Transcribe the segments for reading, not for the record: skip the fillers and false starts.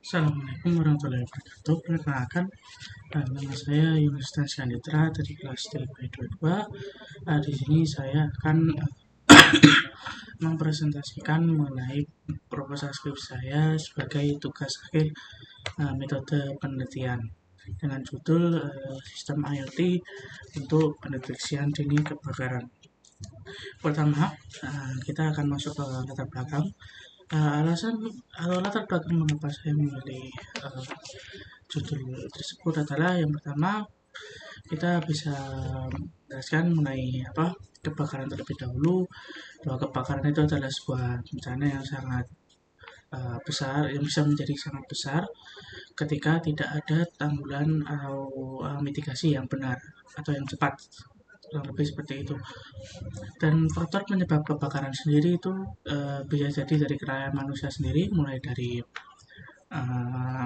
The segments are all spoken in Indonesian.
Assalamualaikum warahmatullahi wabarakatuh. Perkenalkan, nama saya Yunus Tansyanditra dari kelas TP22. Di sini saya akan mempresentasikan mengenai proposal skripsi saya sebagai tugas akhir metode penelitian dengan judul Sistem IoT untuk pendeteksian dini kebakaran. Pertama, kita akan masuk ke latar belakang. Alasan atau latar belakang mengapa saya memilih judul tersebut adalah yang pertama, kita bisa menjelaskan mengenai kebakaran terlebih dahulu, bahwa kebakaran itu adalah sebuah bencana yang sangat besar, yang bisa menjadi sangat besar ketika tidak ada tanggulan atau mitigasi yang benar atau yang cepat, kurang lebih seperti itu. Dan faktor penyebab kebakaran sendiri itu bisa jadi dari kelalaian manusia sendiri, mulai dari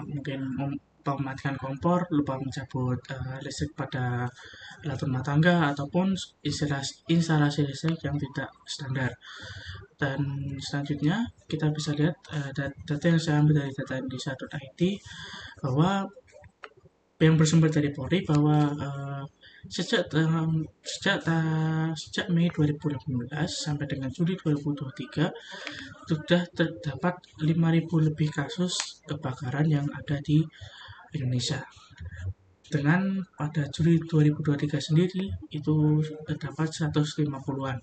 mungkin mematikan kompor, lupa mencabut listrik pada alat rumah tangga, ataupun instalasi listrik yang tidak standar. Dan selanjutnya kita bisa lihat data yang saya ambil dari data Indonesia.id bahwa yang bersumber dari Polri bahwa sejak Mei 2018 sampai dengan Juli 2023 sudah terdapat 5.000 lebih kasus kebakaran yang ada di Indonesia. Dengan pada Juli 2023 sendiri itu terdapat 150-an.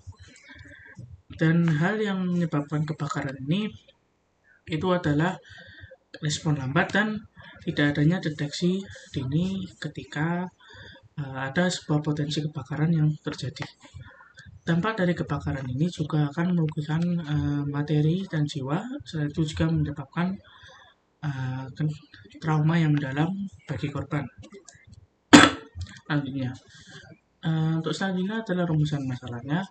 Dan hal yang menyebabkan kebakaran ini itu adalah respon lambat dan tidak adanya deteksi dini ketika ada sebuah potensi kebakaran yang terjadi. Dampak dari kebakaran ini juga akan merugikan materi dan jiwa, selain itu juga menyebabkan trauma yang mendalam bagi korban. Untuk selanjutnya adalah rumusan masalahnya.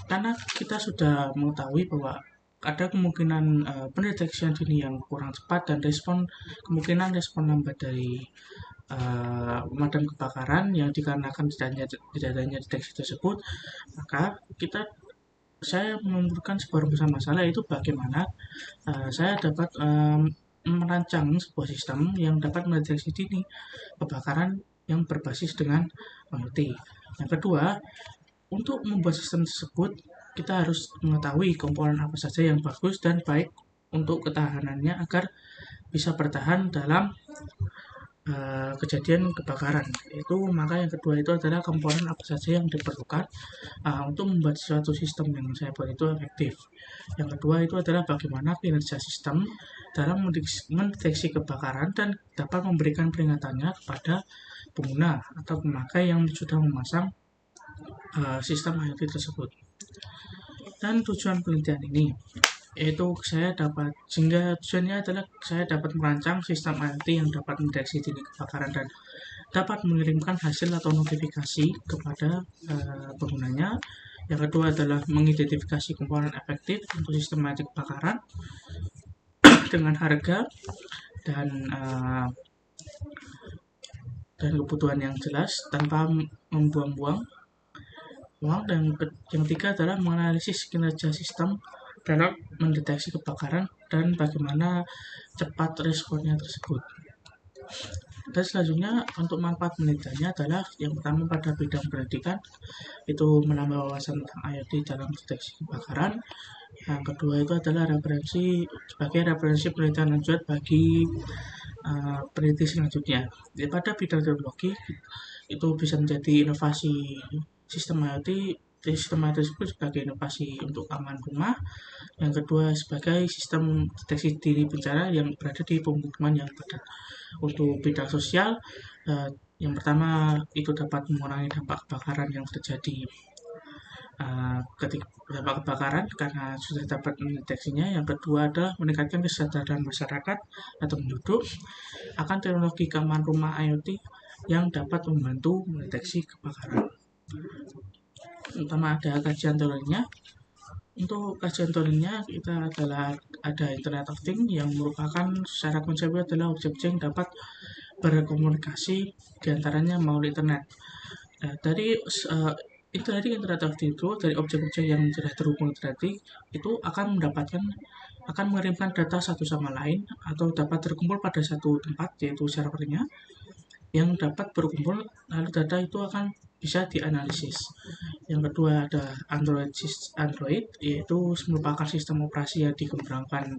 Karena kita sudah mengetahui bahwa ada kemungkinan pendeteksian dini yang kurang cepat dan kemungkinan respon lambat dari pemadam kebakaran yang dikarenakan tidak adanya deteksi tersebut, maka saya menemukan sebuah rumusan masalah, yaitu bagaimana saya dapat merancang sebuah sistem yang dapat mendeteksi dini kebakaran yang berbasis dengan IoT. Yang kedua, untuk membuat sistem tersebut, kita harus mengetahui komponen apa saja yang bagus dan baik untuk ketahanannya agar bisa bertahan dalam kejadian kebakaran. Maka yang kedua itu adalah komponen apa saja yang diperlukan untuk membuat suatu sistem yang saya buat itu efektif. Yang kedua itu adalah bagaimana kinerja sistem dalam mendeteksi kebakaran dan dapat memberikan peringatannya kepada pengguna atau pemakai yang sudah memasang sistem IoT tersebut. Dan tujuan penelitian ini tujuannya adalah saya dapat merancang sistem IoT yang dapat mendeteksi dini kebakaran dan dapat mengirimkan hasil atau notifikasi kepada penggunanya. Yang kedua adalah mengidentifikasi komponen efektif untuk sistem IoT kebakaran dengan harga dan kebutuhan yang jelas tanpa membuang-buang uang. Dan yang ketiga adalah menganalisis kinerja sistem dalam mendeteksi kebakaran dan bagaimana cepat responnya tersebut. Dan selanjutnya untuk manfaat penelitiannya adalah yang pertama pada bidang pendidikan, itu menambah wawasan tentang IoT dalam deteksi kebakaran. Yang kedua itu adalah sebagai referensi penelitian lanjut bagi peneliti selanjutnya. Pada bidang teknologi itu bisa menjadi inovasi sistem IoT tersebut sebagai inovasi untuk aman rumah. Yang kedua sebagai sistem deteksi dini bencana yang berada di pemukiman yang padat. Untuk bidang sosial, yang pertama itu dapat mengurangi dampak kebakaran yang terjadi ketika dampak kebakaran karena sudah dapat mendeteksinya. Yang kedua adalah meningkatkan kesadaran masyarakat atau penduduk akan teknologi keamanan rumah IoT yang dapat membantu mendeteksi kebakaran. Pertama ada kajian teorinya. Untuk kajian teorinya kita ada Internet of Things yang merupakan secara konsepnya adalah objek-objek yang dapat berkomunikasi diantaranya melalui internet. Dari Internet of Things itu, dari objek-objek yang sudah terhubung internet itu akan mendapatkan akan mengirimkan data satu sama lain atau dapat terkumpul pada satu tempat, yaitu servernya, yang dapat berkumpul, lalu data itu akan bisa dianalisis. Yang kedua ada Android, yaitu merupakan sistem operasi yang dikembangkan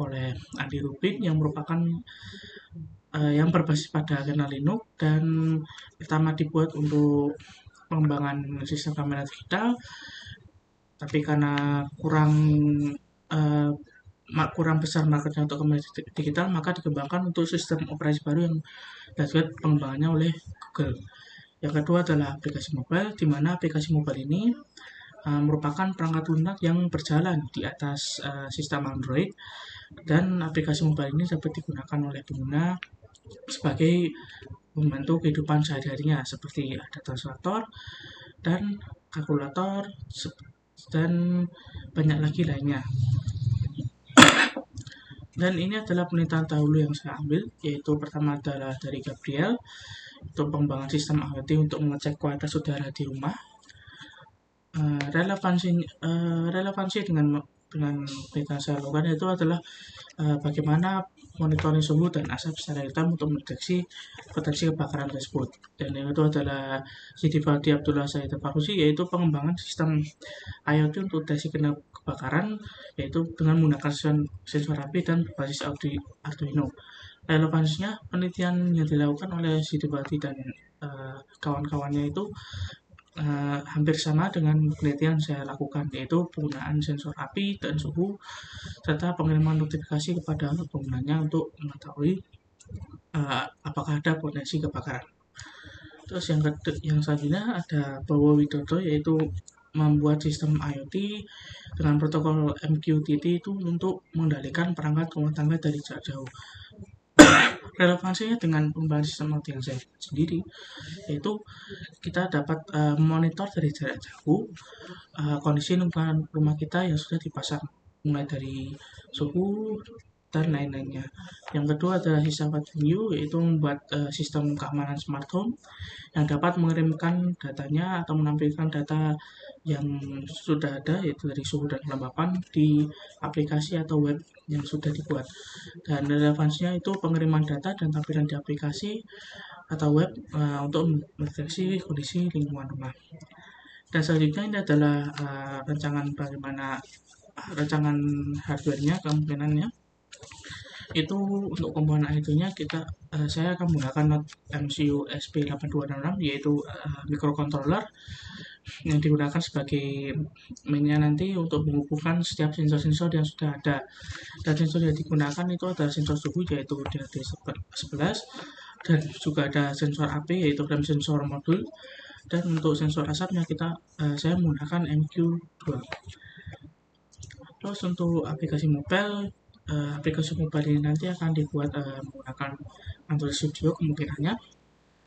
oleh Andy Rubin yang merupakan yang berbasis pada kernel Linux dan pertama dibuat untuk pengembangan sistem kamera digital, tapi karena uh, kurang besar marketnya untuk kamera digital, maka dikembangkan untuk sistem operasi baru yang dilakukan pengembangannya oleh Google. Yang kedua adalah aplikasi mobile, di mana aplikasi mobile ini merupakan perangkat lunak yang berjalan di atas sistem Android, dan aplikasi mobile ini dapat digunakan oleh pengguna sebagai membantu kehidupan sehari-harinya, seperti ada translator dan kalkulator dan banyak lagi lainnya. Dan ini adalah penelitian dahulu yang saya ambil, yaitu pertama adalah dari Gabriel untuk pengembangan sistem IoT untuk mengecek kualitas udara di rumah. Relevansi dengan penelitian saya lakukan itu adalah bagaimana monitoring suhu dan asap secara real-time untuk mendeteksi potensi kebakaran tersebut. Dan yang kedua adalah Siti Fadi Abdullah Said Farusi, yaitu pengembangan sistem IoT untuk deteksi kebakaran, yaitu dengan menggunakan sensor api dan berbasis Arduino. Relevansinya, penelitian yang dilakukan oleh Siti Fadi dan kawan-kawannya itu hampir sama dengan penelitian yang saya lakukan, yaitu penggunaan sensor api dan suhu serta pengiriman notifikasi kepada penggunanya untuk mengetahui apakah ada potensi kebakaran. Terus yang selanjutnya ada Bowo Widodo, yaitu membuat sistem IoT dengan protokol MQTT itu untuk mengendalikan perangkat rumah tangga dari jarak jauh. Relevansinya dengan pembangunan sistem IoT yang saya sendiri, yaitu kita dapat memonitor dari jarak jauh kondisi lingkungan rumah kita yang sudah dipasang, mulai dari suhu dan lain-lainnya. Yang kedua adalah sistem View, yaitu membuat sistem keamanan smart home yang dapat mengirimkan datanya atau menampilkan data yang sudah ada, yaitu dari suhu dan kelembapan di aplikasi atau web yang sudah dibuat. Dan relevansinya itu pengiriman data dan tampilan di aplikasi atau web untuk mendeteksi kondisi lingkungan rumah. Dan selanjutnya ini adalah rancangan hardware-nya, kemungkinannya itu untuk komponen itu-nya saya akan menggunakan MCU SP8266, yaitu microcontroller yang digunakan sebagai mainnya nanti untuk menghubungkan setiap sensor-sensor yang sudah ada. Dan sensor yang digunakan itu adalah sensor suhu, yaitu DHT11, dan juga ada sensor api, yaitu RAM sensor modul, dan untuk sensor asapnya saya menggunakan MQ2. Terus untuk aplikasi mobile ini nanti akan dibuat menggunakan Android Studio kemungkinannya,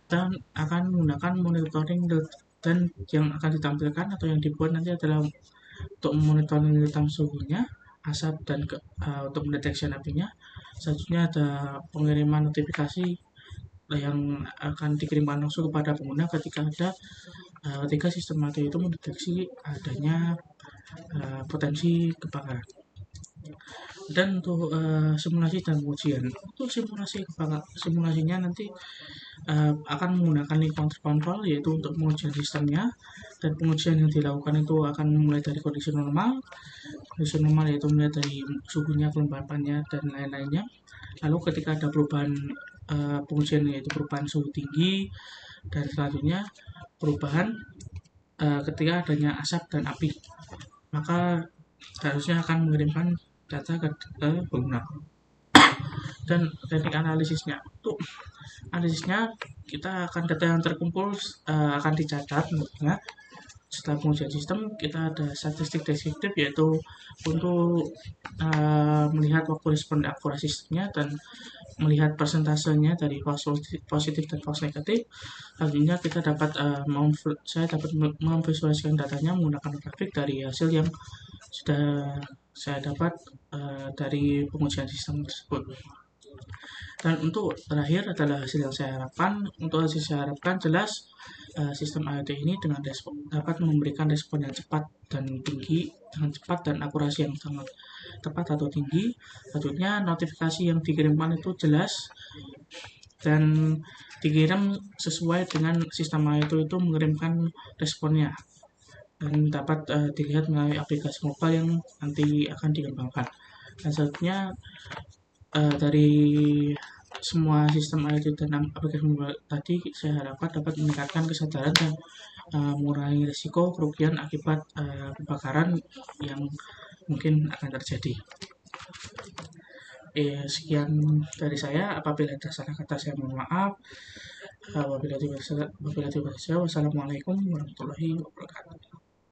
dan akan menggunakan monitoring, dan yang akan ditampilkan atau yang dibuat nanti adalah untuk monitoring real-time suhunya, asap, dan untuk mendeteksi apinya. Selanjutnya ada pengiriman notifikasi yang akan dikirimkan langsung kepada pengguna ketika sistem IoT itu mendeteksi adanya potensi kebakaran. Dan untuk simulasi dan pengujian, untuk simulasinya nanti akan menggunakan lingkungan terkontrol, yaitu untuk pengujian sistemnya, dan pengujian yang dilakukan itu akan mulai dari kondisi normal yaitu mulai dari suhunya, kelembapannya, dan lain-lainnya. Lalu ketika ada perubahan pengujian, yaitu perubahan suhu tinggi, dan selanjutnya perubahan ketika adanya asap dan api, maka harusnya akan mengirimkan data ke pengguna. Dan teknik analisisnya, untuk analisisnya data yang terkumpul akan dicatat. Setelah pengujian sistem, kita ada statistik deskriptif, yaitu untuk melihat waktu respon akurasi sistemnya dan melihat persentasenya dari false positif dan false negatif. Selanjutnya saya dapat memvisualisasikan datanya menggunakan grafik dari hasil yang sudah saya dapat dari pengujian sistem tersebut. Dan untuk terakhir adalah hasil yang saya harapkan. Untuk hasil saya harapkan jelas sistem IoT ini dapat memberikan respon yang cepat dan tinggi, dengan cepat dan akurasi yang sangat tepat atau tinggi. Selanjutnya, notifikasi yang dikirimkan itu jelas dan dikirim sesuai dengan sistem IoT itu mengirimkan responnya, dan dapat dilihat melalui aplikasi mobile yang nanti akan dikembangkan. Dan selanjutnya, dari semua sistem IoT dan aplikasi mobile tadi, saya harapkan dapat meningkatkan kesadaran dan mengurangi risiko kerugian akibat kebakaran yang mungkin akan terjadi. Sekian dari saya. Apabila ada salah kata, saya mohon maaf. Wassalamualaikum warahmatullahi wabarakatuh.